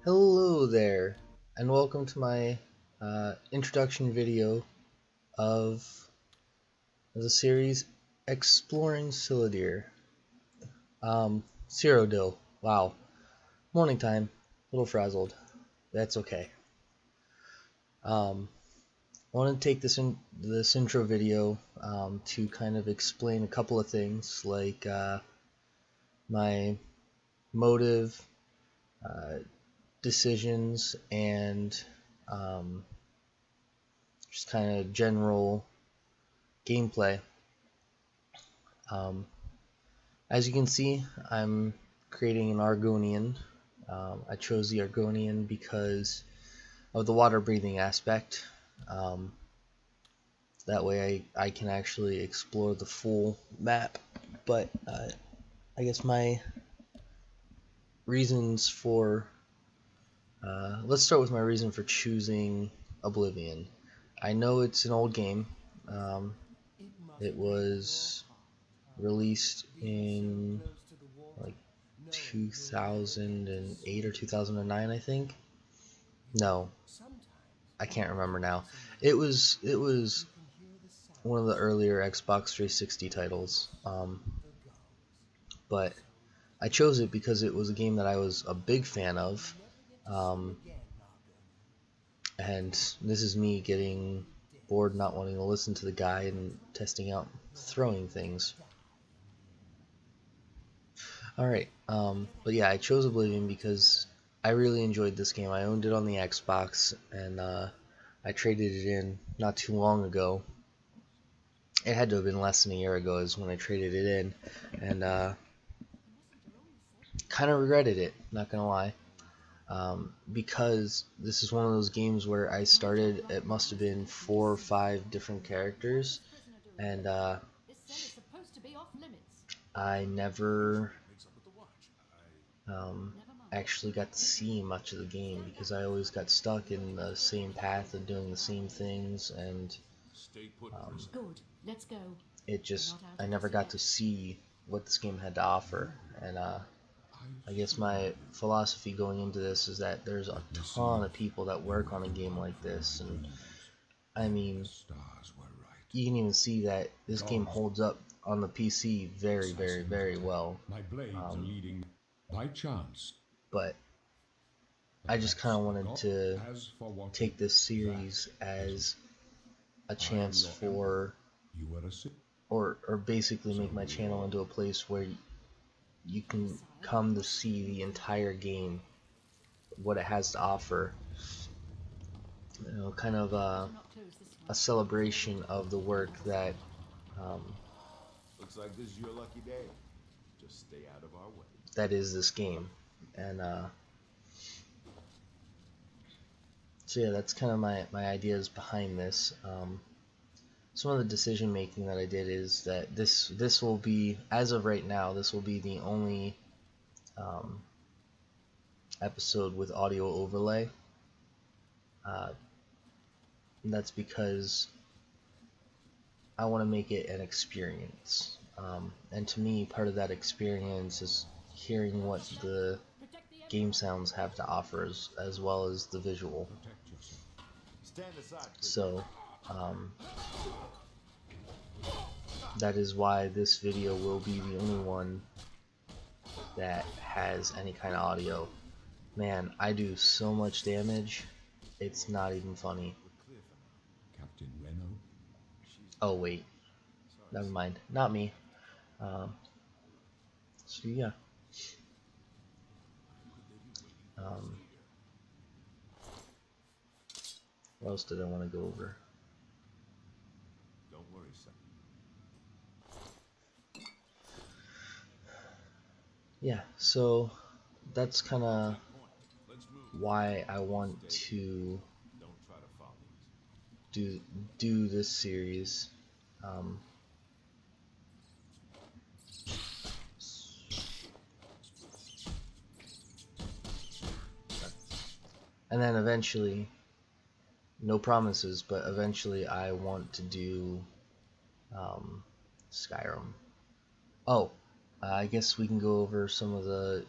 Hello there, and welcome to my introduction video of the series Exploring Cyrodiil. Cyrodiil. Wow. Morning time. A little frazzled. That's okay. I want to take this intro video to kind of explain a couple of things, like my motive, decisions, and just kind of general gameplay. As you can see, I'm creating an Argonian. I chose the Argonian because of the water breathing aspect. That way I can actually explore the full map. But I guess my reasons for let's start with my reason for choosing Oblivion. I know it's an old game. It was released in like 2008 or 2009, I think. No, I can't remember now. It was one of the earlier Xbox 360 titles, but I chose it because it was a game that I was a big fan of, and this is me getting bored, not wanting to listen to the guy, and testing out throwing things. Alright, but yeah, I chose Oblivion because I really enjoyed this game. I owned it on the Xbox, and I traded it in not too long ago. It had to have been less than a year ago is when I traded it in, and kind of regretted it, not gonna lie, because this is one of those games where I started, it must have been 4 or 5 different characters, and I never actually got to see much of the game because I always got stuck in the same path of doing the same things, and it just, I never got to see what this game had to offer. And I guess my philosophy going into this is that there's a ton of people that work on a game like this, and I mean, you can even see that this game holds up on the PC very, very, very well. By chance, But I just kind of wanted to take this series as a chance for, you were a sick. or basically make my channel into a place where you can come to see the entire game, what it has to offer. You know, kind of a celebration of the work that Looks like this is your lucky day. Just stay out of our way. that is this game. And so yeah, that's kind of my ideas behind this. Some of the decision making that I did is that this will be, as of right now, this will be the only episode with audio overlay. And that's because I want to make it an experience. And to me, part of that experience is hearing what the game sounds have to offer, as well as the visual. Stand aside. So that is why this video will be the only one that has any kind of audio. Man, I do so much damage, it's not even funny. Captain Renault. Oh wait, never mind, not me. So yeah, what else did I want to go over? Don't worry, son. Yeah, so that's kind of why I want to Don't try to follow us. do this series. And then eventually, no promises, but eventually I want to do Skyrim. Oh, I guess we can go over some of the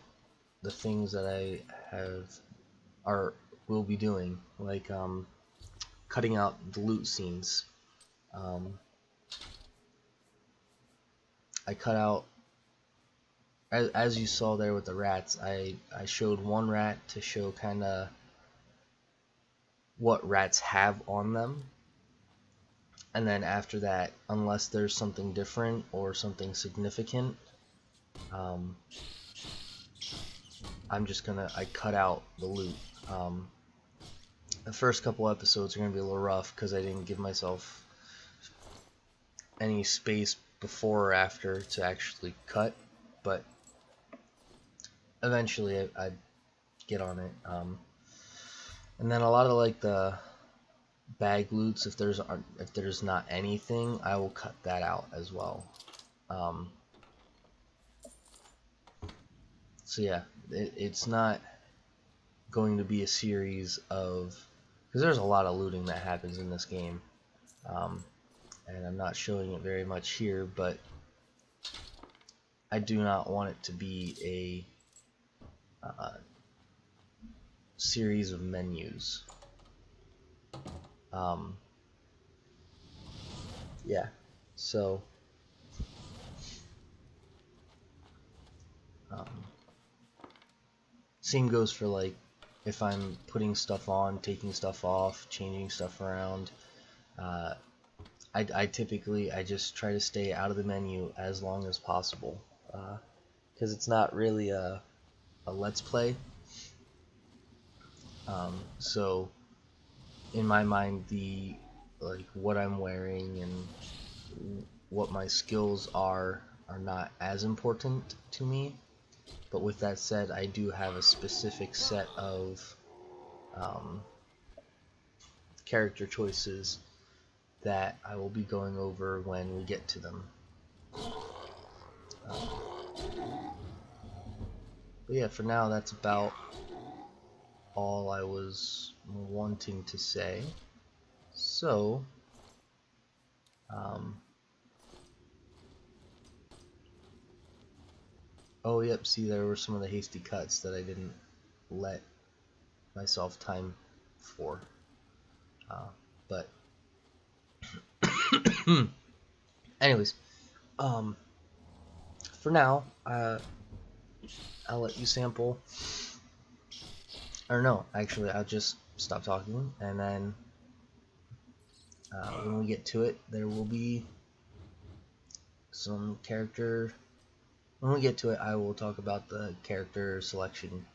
things that I have or will be doing, like cutting out the loot scenes. I cut out, as you saw there with the rats, I showed one rat to show kind of what rats have on them, and then after that, unless there's something different or something significant, I cut out the loot. The first couple episodes are going to be a little rough because I didn't give myself any space before or after to actually cut, but eventually I'd get on it. And then a lot of like the bag loots, if there's not anything, I will cut that out as well. So yeah, it's not going to be a series of, because there's a lot of looting that happens in this game, and I'm not showing it very much here, but I do not want it to be a series of menus. Yeah, so same goes for like if I'm putting stuff on, taking stuff off, changing stuff around. I typically just try to stay out of the menu as long as possible, because it's not really a let's play. So in my mind, what I'm wearing and what my skills are not as important to me. But with that said, I do have a specific set of character choices that I will be going over when we get to them. But yeah, for now, that's about all I was wanting to say. So, oh yep, see, there were some of the hasty cuts that I didn't let myself time for. But anyways, for now, I'll let you sample. Or no, actually, I'll just stop talking, and then when we get to it, there will be some character. When we get to it, I will talk about the character selection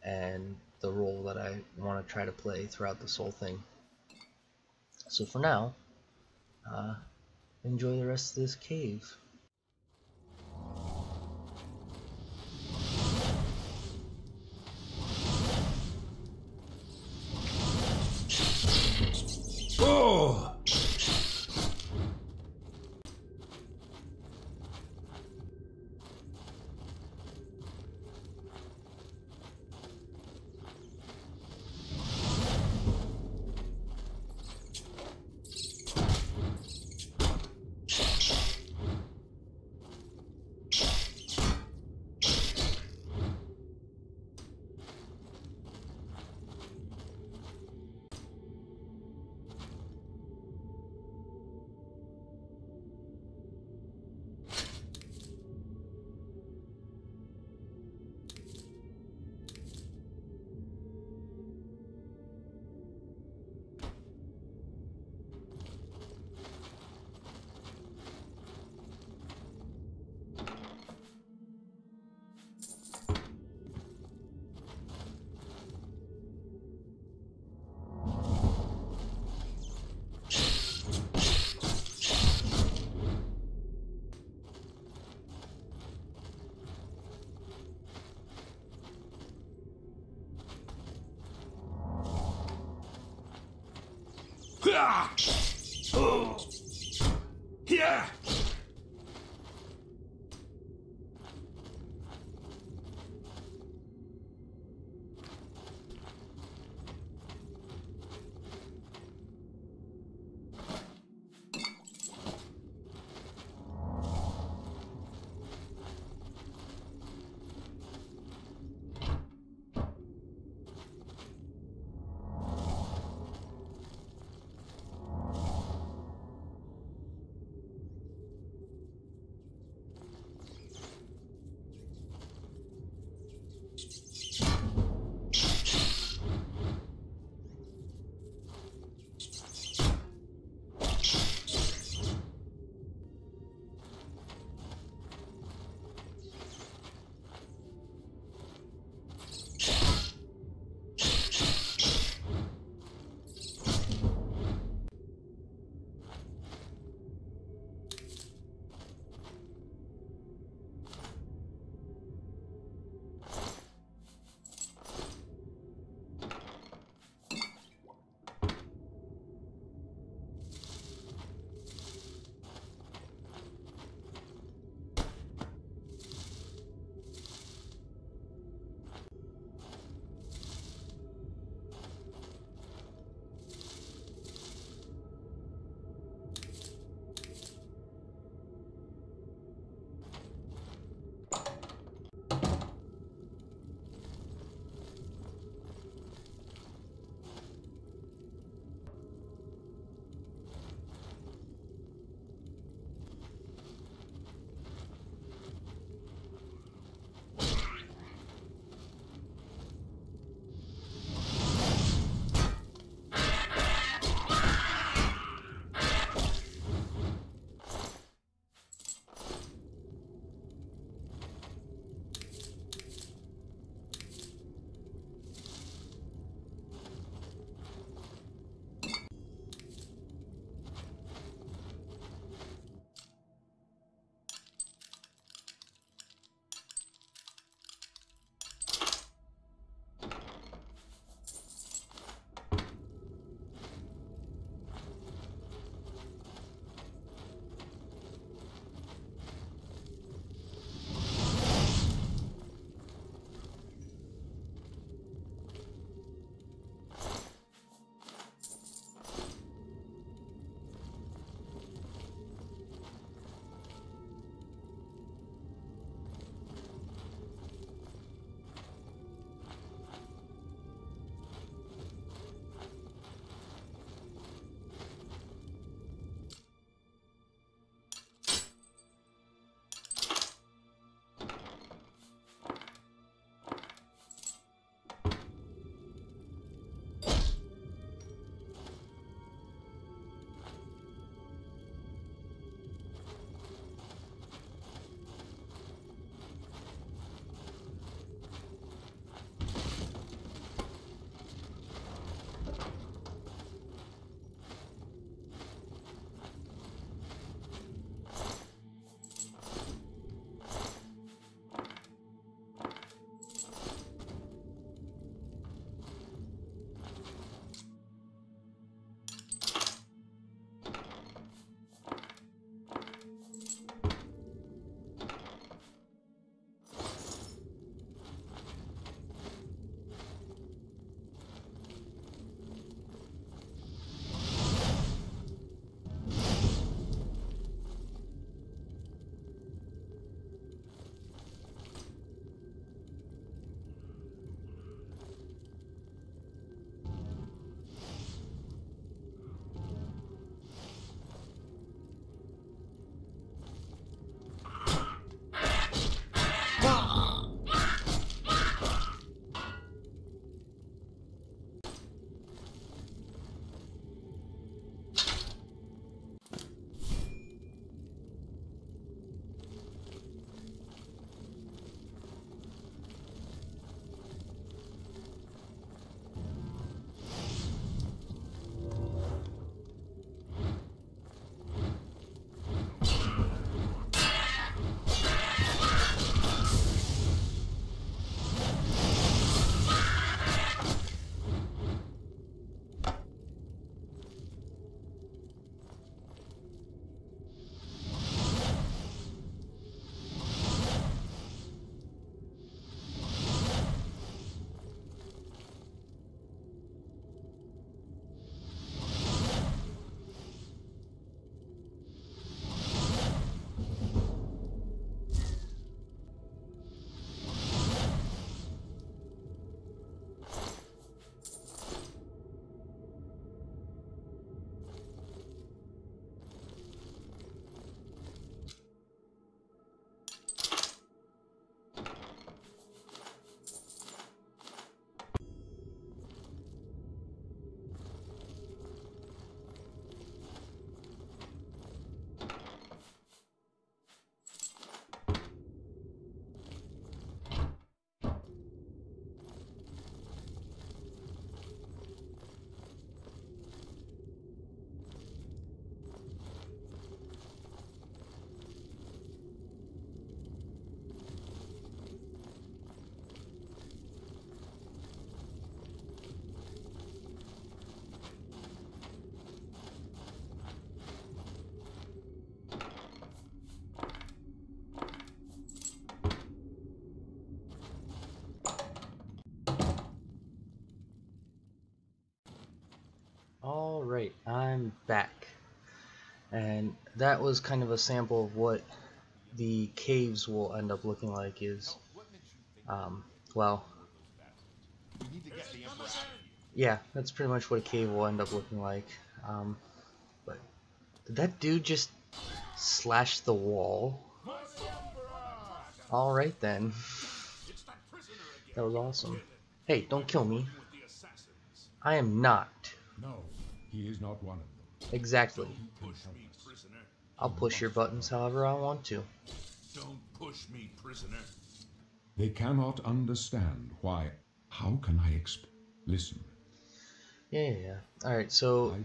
and the role that I want to try to play throughout this whole thing. So for now, enjoy the rest of this cave. Oh! Oh. Yeah. back. And that was kind of a sample of what the caves will end up looking like. Is well, yeah, that's pretty much what a cave will end up looking like. But did that dude just slash the wall? Alright then. That was awesome. Hey, don't kill me. I am not. No, he is not one of them. Exactly. Push me, prisoner. I'll push your buttons however I want to. Don't push me, prisoner. They cannot understand why. How can I listen? Yeah. Alright, so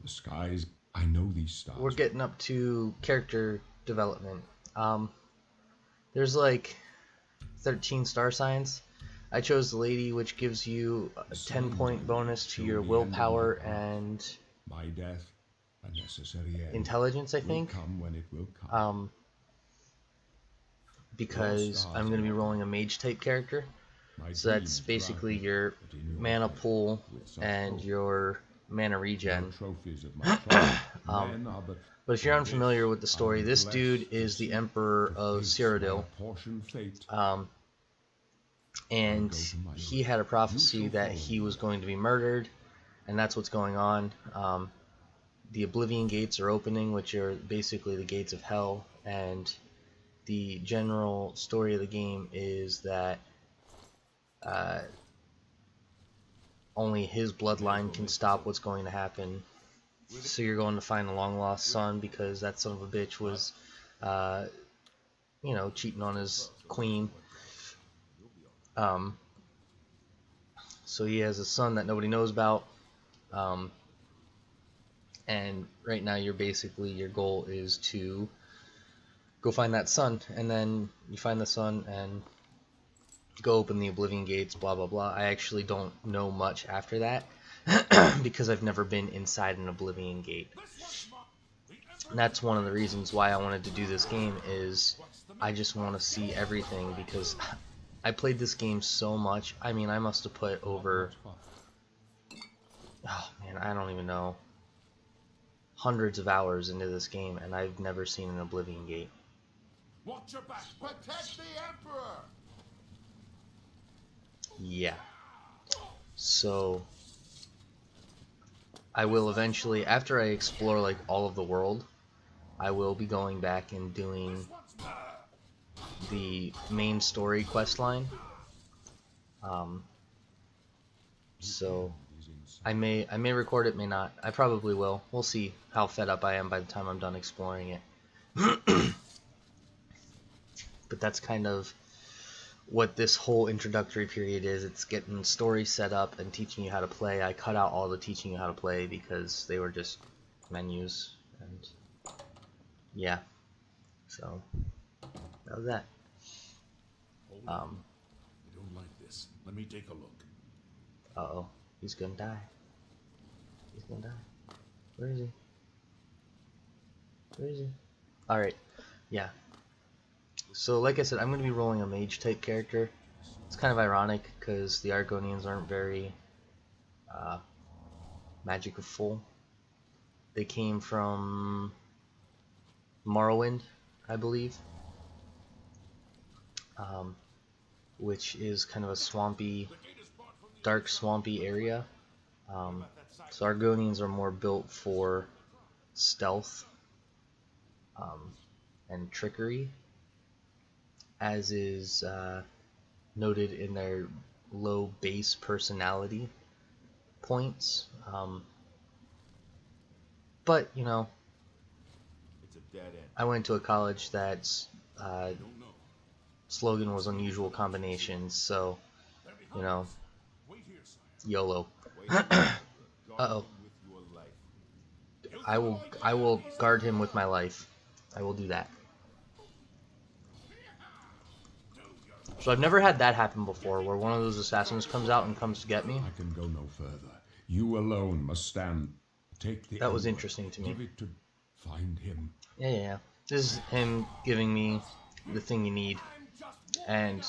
The skies. I know these stars. we're getting up to character development. There's like 13 star signs. I chose the lady, which gives you a 10-point bonus to your willpower and My death, a necessary end, intelligence, I will think. come when it will come. Because I'm going to be rolling a mage type character. My So that's dreams basically rise, your but in your mana faith, pool with such and hope, your mana no regen. trophies of my triumph. Men are But if you're for unfamiliar this with the story, I this bless dude to is the see Emperor the of fates Cyrodiil. my portion fate. And he had a prophecy that he was going to be murdered, and that's what's going on. The Oblivion gates are opening, which are basically the gates of hell, and the general story of the game is that only his bloodline can stop what's going to happen. So you're going to find a long lost son because that son of a bitch was, cheating on his queen. So he has a son that nobody knows about. And right now your goal is to go find that son, and then you find the son and go open the Oblivion gates, blah blah blah. I actually don't know much after that because I've never been inside an Oblivion gate. And that's one of the reasons why I wanted to do this game, is I just want to see everything, because I played this game so much. I mean, I must have put over, oh man, I don't even know, hundreds of hours into this game, and I've never seen an Oblivion gate. Watch your back. Protect the Emperor. Yeah. So I will eventually, after I explore like all of the world, I will be going back and doing the main story quest line. So I may record it, may not. I probably will. We'll see how fed up I am by the time I'm done exploring it. But that's kind of what this whole introductory period is. It's getting story set up and teaching you how to play. I cut out all the teaching you how to play because they were just menus, and yeah, so that was that. I don't like this. Let me take a look. Uh-oh, he's gonna die. He's gonna die. Where is he? Where is he? Alright, yeah. So like I said, I'm going to be rolling a mage type character. It's kind of ironic because the Argonians aren't very magicful. They came from Morrowind, I believe, which is kind of a swampy, dark swampy area. So Argonians are more built for stealth and trickery, as is noted in their low base personality points. But, you know, It's a dead end. I went to a college that's slogan was unusual combinations, so, you know, YOLO. Uh-oh. I will guard him with my life. I will do that. So I've never had that happen before, where one of those assassins comes out and comes to get me. I can go no further. You alone must stand. Take the That was emblem. interesting to me. Give it to find him. Yeah. This is him giving me the thing you need, and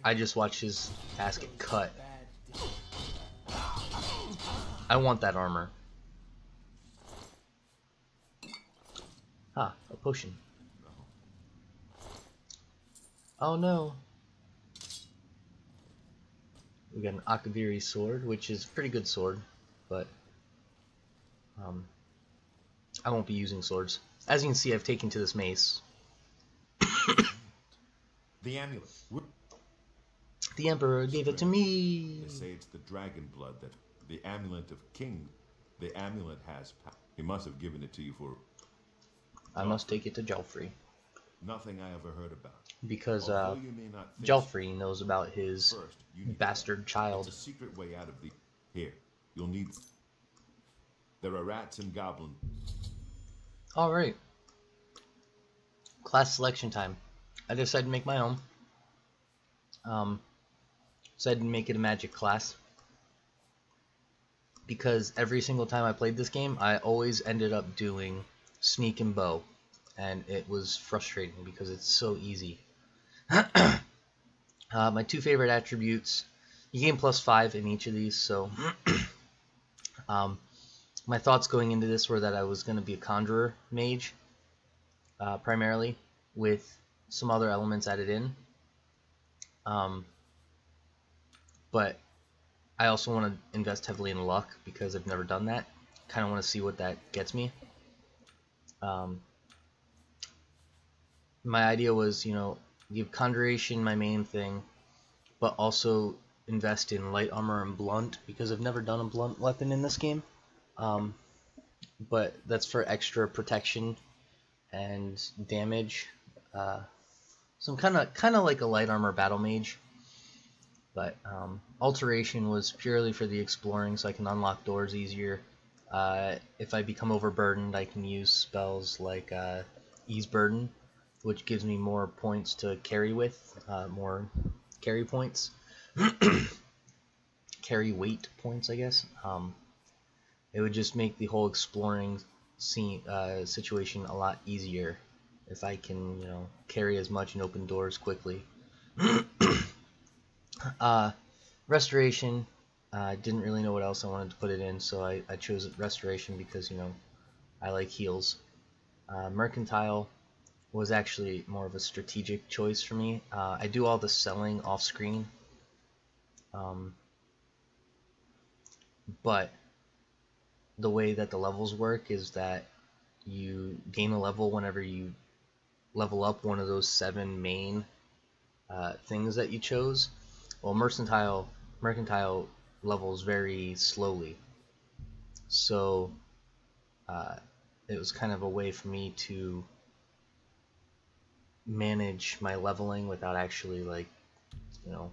I just watch his ass get cut. I want that armor. Ah, a potion. No. Oh no. We got an Akaviri sword, which is a pretty good sword, but I won't be using swords. As you can see, I've taken to this mace. The amulet. The Emperor gave it to me. They say it's the dragon blood that the amulet of King. The amulet has power. He must have given it to you for. I must take it to Joffrey. Nothing I ever heard about. Because Although you may not think Joffrey knows about his first, you need bastard child. It's a secret way out of the. Here, you'll need. There are rats and goblins. Alright. Class selection time. I decided to make my own. Decided to make it a magic class. Because every single time I played this game, I always ended up doing sneak and bow. And it was frustrating because it's so easy. My two favorite attributes. You gain +5 in each of these, so my thoughts going into this were that I was going to be a conjurer mage, primarily, with some other elements added in. But I also want to invest heavily in luck because I've never done that. Kind of want to see what that gets me. My idea was, you know, give conjuration my main thing, but also invest in light armor and blunt because I've never done a blunt weapon in this game. But that's for extra protection and damage. So I'm kind of like a light armor battle mage. But alteration was purely for the exploring, so I can unlock doors easier. If I become overburdened, I can use spells like Ease Burden, which gives me more points to carry with, more carry points. Carry weight points, I guess. It would just make the whole exploring situation a lot easier if I can, you know, carry as much and open doors quickly. Restoration, I didn't really know what else I wanted to put it in, so I chose restoration because, you know, I like heals. Mercantile was actually more of a strategic choice for me. I do all the selling off screen, but the way that the levels work is that you gain a level whenever you level up one of those 7 main things that you chose. Well, mercantile levels very slowly, so it was kind of a way for me to manage my leveling without actually, like, you know,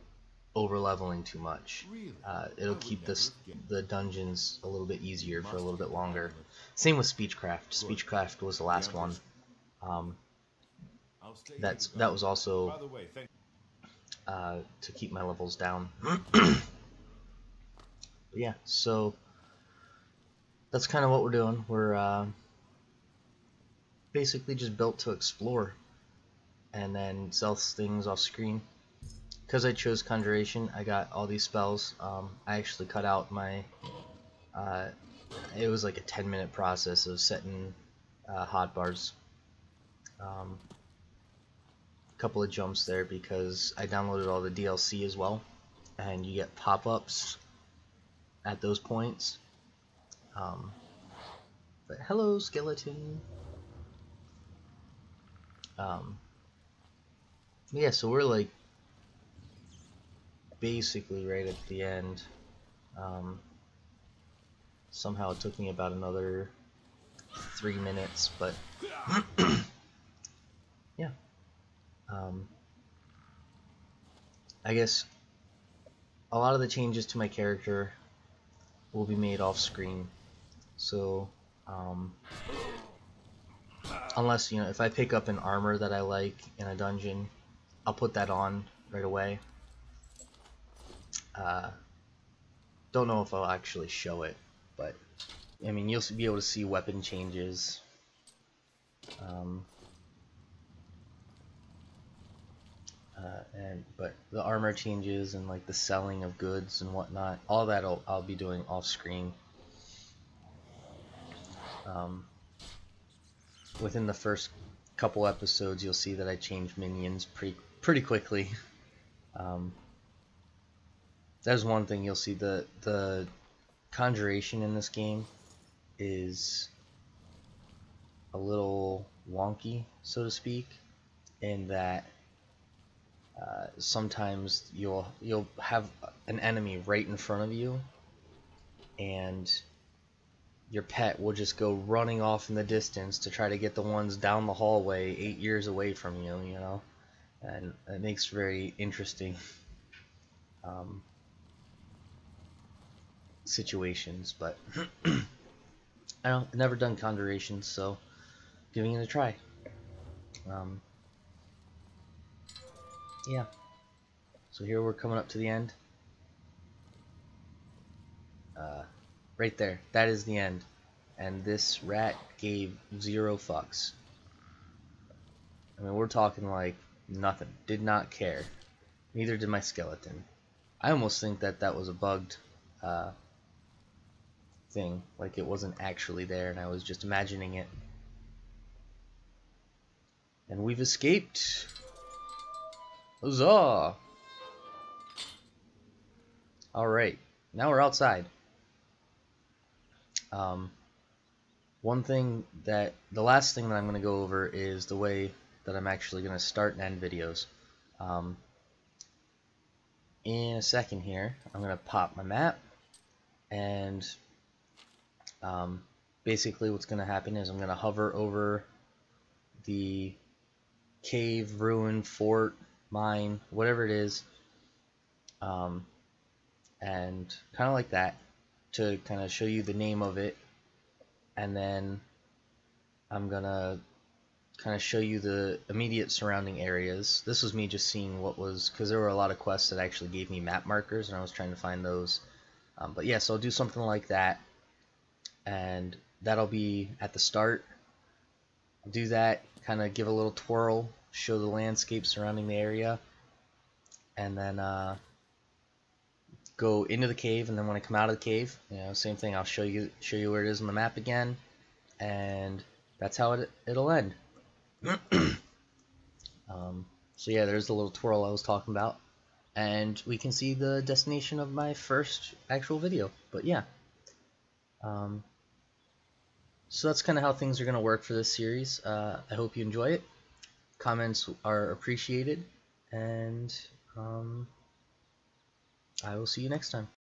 over leveling too much. It'll keep the dungeons a little bit easier for a little bit longer. Same with Speechcraft. Speechcraft was the last one. That was also to keep my levels down. But yeah, so that's kind of what we're doing. We're basically just built to explore and then sell things off screen. Because I chose conjuration, I got all these spells. I actually cut out my it was like a 10-minute process of setting hotbars. Couple of jumps there because I downloaded all the DLC as well, and you get pop-ups at those points. But hello, skeleton. Yeah, so we're like basically right at the end. Somehow it took me about another 3 minutes, but yeah. I guess a lot of the changes to my character will be made off screen, so unless, you know, if I pick up an armor that I like in a dungeon, I'll put that on right away. Don't know if I'll actually show it, but I mean, you'll be able to see weapon changes. But the armor changes and like the selling of goods and whatnot, all that I'll be doing off screen. within the first couple episodes, you'll see that I change minions pretty quickly. There's one thing you'll see, the conjuration in this game is a little wonky, so to speak, in that sometimes you'll have an enemy right in front of you, and your pet will just go running off in the distance to try to get the ones down the hallway 8 years away from you, you know, and it makes very interesting situations. But I've never done conjurations, so giving it a try. Yeah, so here we're coming up to the end. Right there, that is the end, and this rat gave 0 fucks. I mean, we're talking like nothing, did not care. Neither did my skeleton. I almost think that that was a bugged thing, like it wasn't actually there and I was just imagining it. And we've escaped! Huzzah! Alright, now we're outside. The last thing that I'm going to go over is the way that I'm actually going to start and end videos. In a second here, I'm going to pop my map, and basically what's going to happen is I'm going to hover over the cave, ruin, fort, mine, whatever it is, and kind of like that, to kind of show you the name of it, and then I'm gonna kind of show you the immediate surrounding areas. This was me just seeing what was, because there were a lot of quests that actually gave me map markers and I was trying to find those. But yeah, so I'll do something like that, and that'll be at the start. I'll do that, kind of give a little twirl, show the landscape surrounding the area, and then go into the cave, and then when I come out of the cave, you know, same thing, I'll show you where it is on the map again, and that's how it'll end. So yeah, there's the little twirl I was talking about, and we can see the destination of my first actual video. But yeah, so that's kind of how things are going to work for this series. I hope you enjoy it. Comments are appreciated, and I will see you next time.